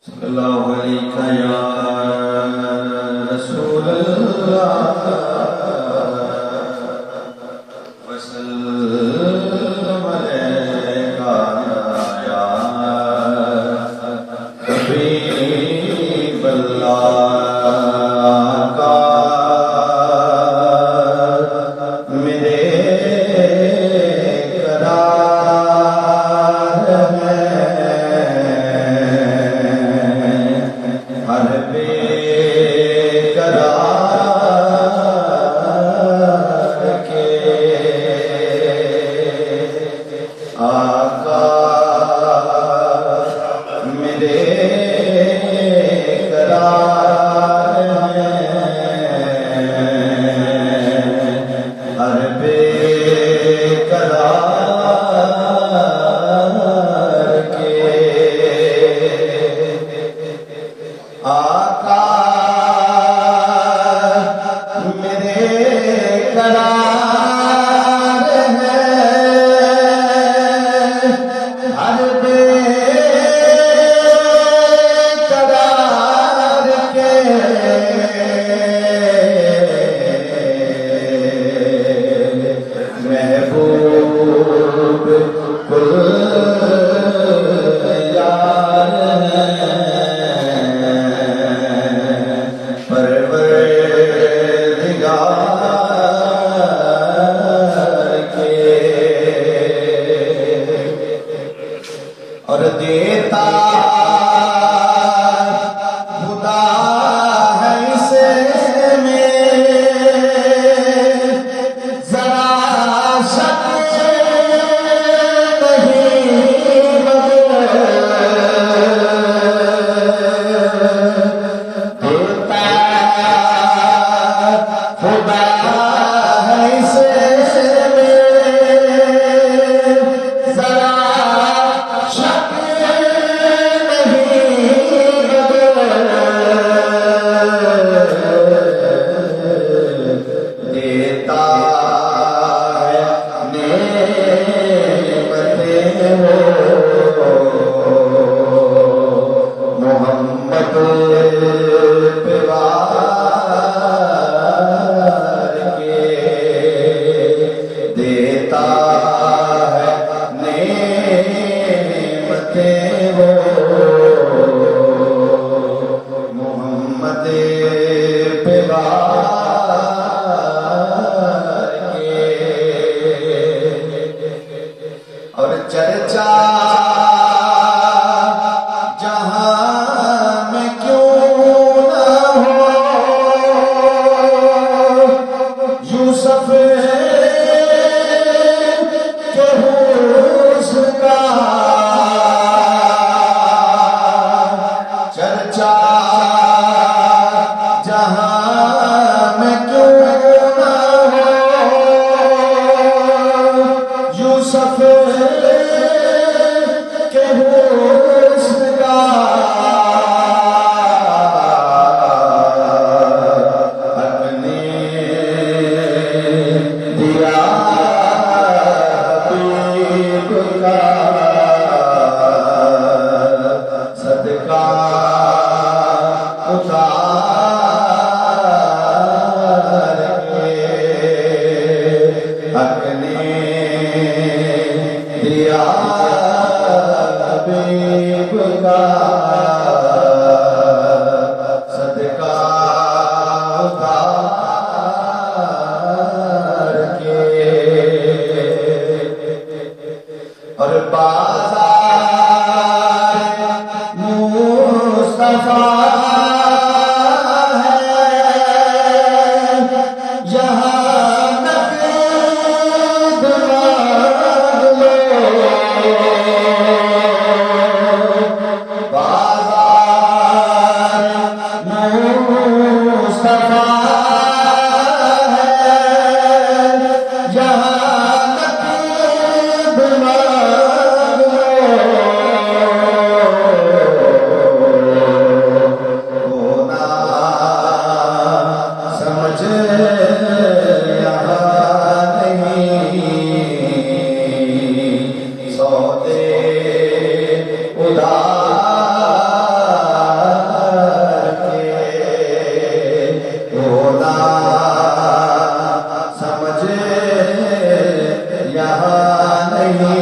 صلی اللہ علیہ یا رسول اللہ وسلم علیکہ یا حبیب اللہ کا میرے قرار ہے ہر بے قرار کے آقا میرے قرار ہے ہر بے قرار کے آقا میرے قرار ہے ہر بے قرار کے محبوب کل یار ہے پروردگار کے اور دیتا خدا ہے اسے میں ذرا شک نہیں دیتا خدا ہے اسے میں ذرا شک دیتا ہے نعمتیں وہ محمد پہ وار کے دیتا ہے نعمتیں وہ محمد پہ وار کے اور چرچا جہاں میں کیوں نہ ہو یوسف کے حسن کا چرچا جہاں میں کیوں نہ ہو یوسف کے حسن کا حق نے دیا حبیب کا صدقہ اتار کے حق نے دیا حبیب کا صدقہ اتار کے اور بازار مصطفیٰ ہے یہاں نقد مانگ لو بازار یہاں نہیں